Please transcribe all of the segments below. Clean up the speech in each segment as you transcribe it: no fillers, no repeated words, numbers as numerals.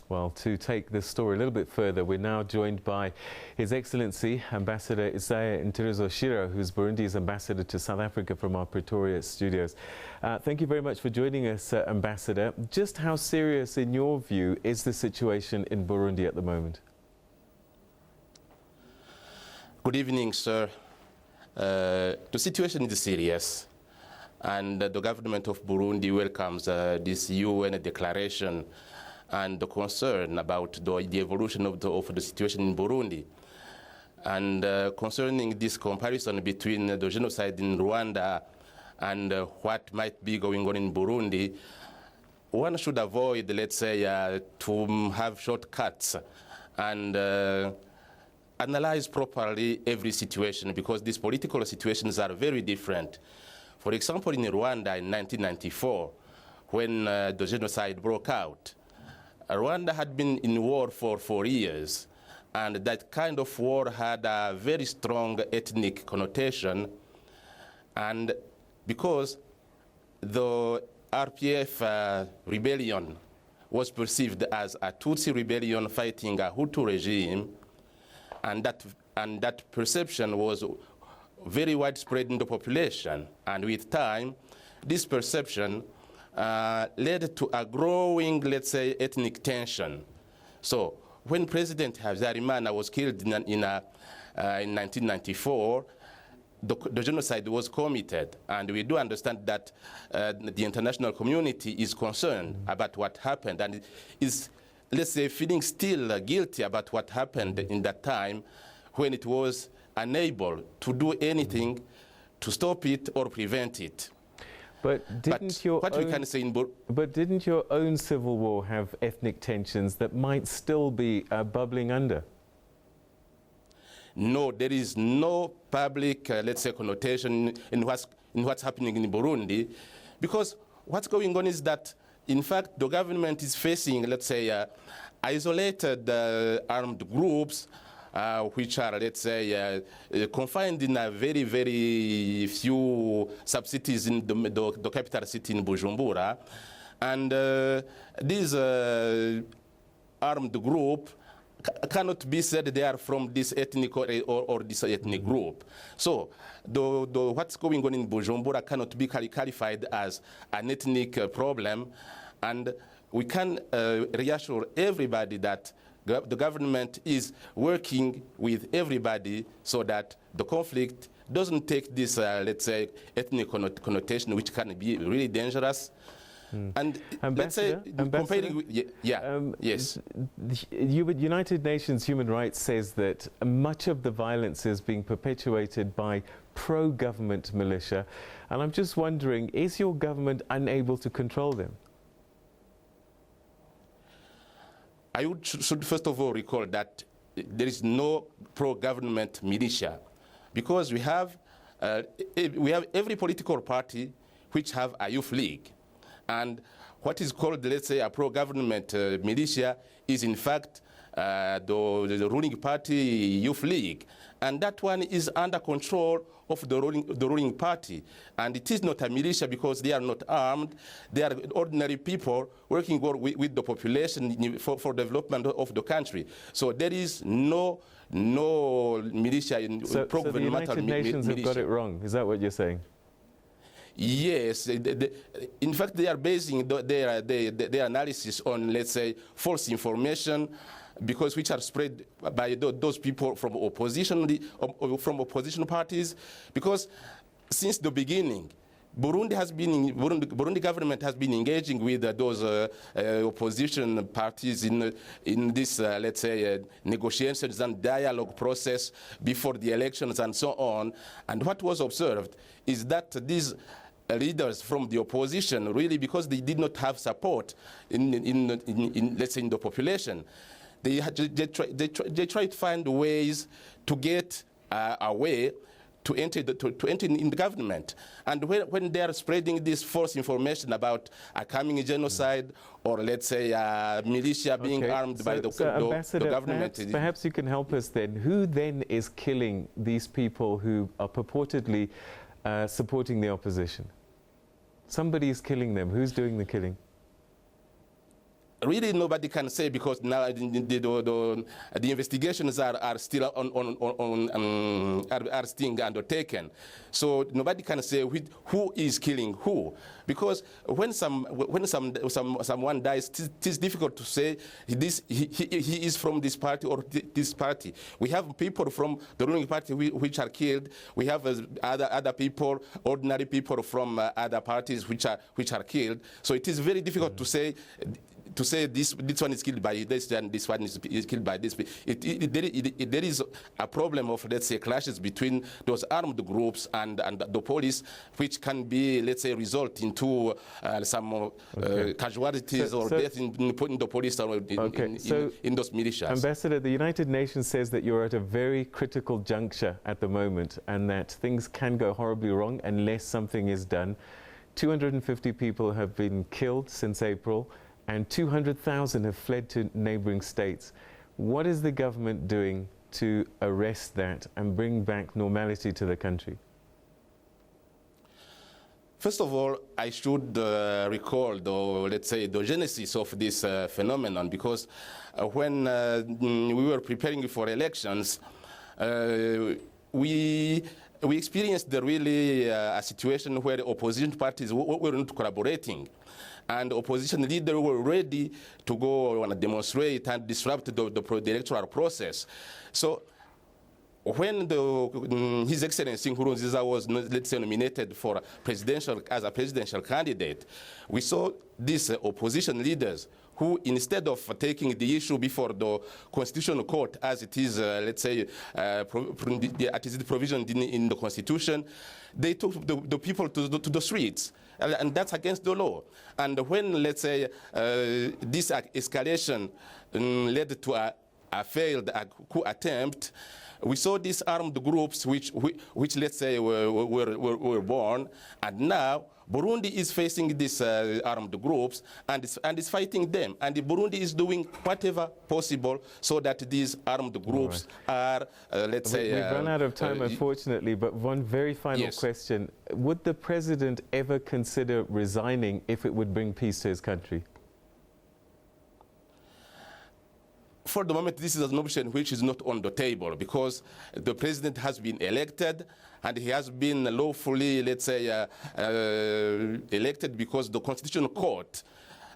Well, to take this story a little bit further, we're now joined by His Excellency Ambassador Isaïe Ntirizoshira, who's Burundi's ambassador to South Africa from our Pretoria studios. Thank you very much for joining us, Ambassador. Just how serious, in your view, is the situation in Burundi at the moment? Good evening, sir. The situation is serious, and the government of Burundi welcomes this UN declaration and the concern about the evolution of the situation in Burundi. And concerning this comparison between the genocide in Rwanda and what might be going on in Burundi, one should avoid, let's say, to have shortcuts and analyze properly every situation, because these political situations are very different. For example, in Rwanda in 1994, when the genocide broke out, Rwanda had been in war for 4 years, and that kind of war had a very strong ethnic connotation. And because the RPF rebellion was perceived as a Tutsi rebellion fighting a Hutu regime, and that perception was very widespread in the population. And with time, this perception led to a growing, let's say, ethnic tension. So when President Habyarimana was killed in 1994, the genocide was committed, and we do understand that the international community is concerned about what happened, and is, let's say, feeling still guilty about what happened in that time when it was unable to do anything to stop it or prevent it. But didn't your own civil war have ethnic tensions that might still be bubbling under? No, there is no public, let's say, connotation in what's happening in Burundi, because what's going on is that, in fact, the government is facing, let's say, isolated armed groups which are, let's say, confined in a very, very few sub-cities in the capital city in Bujumbura. And this armed group cannot be said they are from this ethnic or this ethnic group. So what's going on in Bujumbura cannot be qualified as an ethnic problem. And we can reassure everybody that the government is working with everybody so that the conflict doesn't take this, let's say, ethnic connotation, which can be really dangerous. And let's say, comparing with, yes. The United Nations Human Rights says that much of the violence is being perpetuated by pro-government militia. And I'm just wondering, is your government unable to control them? I should first of all recall that there is no pro-government militia, because we have every political party which have a youth league, and what is called, let's say, a pro-government militia is in fact the ruling party youth league, and that one is under control of the ruling party, and it is not a militia because they are not armed. They are ordinary people working with the population for development of the country. So there is no militia in pro-governmental So the United Nations have got it wrong. Is that what you're saying? Yes. In fact, they are basing their analysis on, let's say, false information, because which are spread by those people from opposition parties. Because since the beginning, Burundi government has been engaging with those opposition parties in this, let's say, negotiations and dialogue process before the elections and so on. And what was observed is that these leaders from the opposition, really, because they did not have support let's say, in the population, they try to find ways to get a way to enter in the government. And when they are spreading this false information about a coming genocide, or let's say militia being armed by the government. Perhaps you can help us then. Who then is killing these people who are purportedly supporting the opposition? Somebody is killing them. Who's doing the killing? really nobody can say, because now the investigations are still are still undertaken. So nobody can say who is killing who, because when someone dies, it is difficult to say he is from this party or this party. We have people from the ruling party which are killed. We have other people, ordinary people from other parties which are killed. So it is very difficult to say this one is killed by this and this one is killed by this. There is a problem of, let's say, clashes between those armed groups and the police, which can be, let's say, result into some casualties or death in the police or in those militias. Ambassador, the United Nations says that you're at a very critical juncture at the moment and that things can go horribly wrong unless something is done. 250 people have been killed since April, and 200,000 have fled to neighboring states. What is the government doing to arrest that and bring back normality to the country? First of all, I should recall, let's say, the genesis of this phenomenon, because when we were preparing for elections, we experienced really a situation where the opposition parties were not collaborating. And opposition leaders were ready to go and demonstrate and disrupt the electoral process. So when His Excellency Nkurunziza was, let's say, nominated for as a presidential candidate, we saw these opposition leaders who, instead of taking the issue before the Constitutional Court, as it is, let's say, as it provisioned in the Constitution, they took the people to the streets. And that's against the law. And when, let's say, this escalation led to a failed coup attempt, we saw these armed groups which let's say, were born, and now Burundi is facing these armed groups and is fighting them. And Burundi is doing whatever possible so that these armed groups are, let's say... We've run out of time, unfortunately, but one very final question. Would the president ever consider resigning if it would bring peace to his country? For the moment, this is an option which is not on the table, because the president has been elected and he has been lawfully, let's say, elected because the Constitutional Court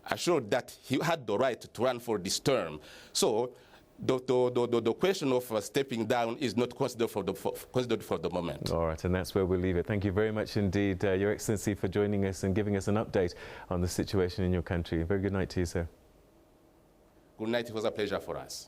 assured that he had the right to run for this term. So the question of stepping down is not considered for the moment. All right, and that's where we'll leave it. Thank you very much indeed, Your Excellency, for joining us and giving us an update on the situation in your country. A very good night to you, sir. Good night. It was a pleasure for us.